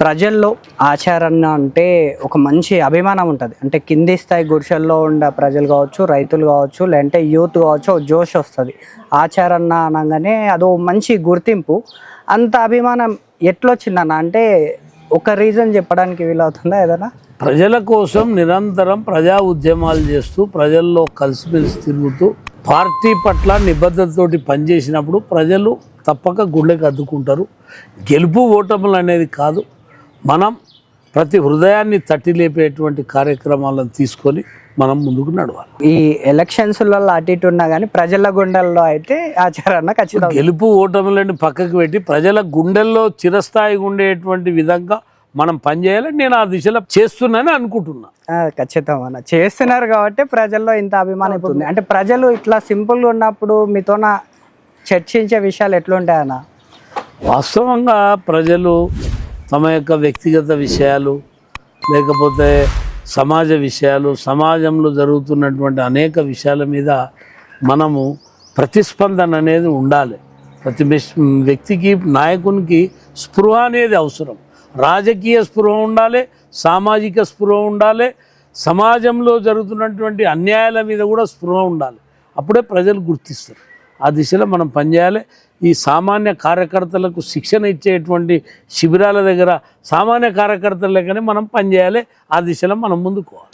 ప్రజల్లో ఆచారణ అంటే ఒక మంచి అభిమానం ఉంటుంది. అంటే కింది స్థాయి గుడిసెల్లో ఉండే ప్రజలు కావచ్చు, రైతులు కావచ్చు, లేదంటే యూత్ కావచ్చు, ఒక జోష్ వస్తుంది. ఆచారణ అనగానే అదో మంచి గుర్తింపు. అంత అభిమానం ఎట్లొచ్చిందన్న? అంటే ఒక రీజన్ చెప్పడానికి వీలవుతుందా ఏదైనా? ప్రజల కోసం నిరంతరం ప్రజా ఉద్యమాలు చేస్తూ ప్రజల్లో కలిసిమెలిసి తిరుగుతూ పార్టీ పట్ల నిబద్ధతతోటి పనిచేసినప్పుడు ప్రజలు తప్పక గుండెకి అద్దుకుంటారు. గెలుపు ఓటములు అనేది కాదు, మనం ప్రతి హృదయాన్ని తట్టి లేపేటువంటి కార్యక్రమాలను తీసుకొని మనం ముందుకు నడవాలి. ఈ ఎలక్షన్స్లలో అటు ఇటు ఉన్నా కానీ ప్రజల గుండెల్లో అయితే ఆచరణ ఖచ్చితంగా. గెలుపు ఓటములని పక్కకు పెట్టి ప్రజల గుండెల్లో చిరస్థాయిగా ఉండేటువంటి విధంగా మనం పనిచేయాలని నేను ఆ దిశలో చేస్తున్నానని అనుకుంటున్నా. ఖచ్చితంగా అన్న చేస్తున్నారు కాబట్టి ప్రజల్లో ఇంత అభిమానం ఉంది. అంటే ప్రజలు ఇట్లా సింపుల్గా ఉన్నప్పుడు మీతోన చర్చించే విషయాలు ఎట్లుంటాయన్న? వాస్తవంగా ప్రజలు తమ యొక్క వ్యక్తిగత విషయాలు, లేకపోతే సమాజ విషయాలు, సమాజంలో జరుగుతున్నటువంటి అనేక విషయాల మీద మనము ప్రతిస్పందన అనేది ఉండాలి. ప్రతి వ్యక్తికి, నాయకునికి స్పృహ అనేది అవసరం. రాజకీయ స్పృహ ఉండాలి, సామాజిక స్పృహ ఉండాలి, సమాజంలో జరుగుతున్నటువంటి అన్యాయాల మీద కూడా స్పృహ ఉండాలి. అప్పుడే ప్రజలు గుర్తిస్తారు. ఆ దిశలో మనం పనిచేయాలి. ఈ సామాన్య కార్యకర్తలకు శిక్షణ ఇచ్చేటువంటి శిబిరాల దగ్గర సామాన్య కార్యకర్తల లెక్కనే మనం పనిచేయాలి. ఆ దిశలో మనం ముందుకోవాలి.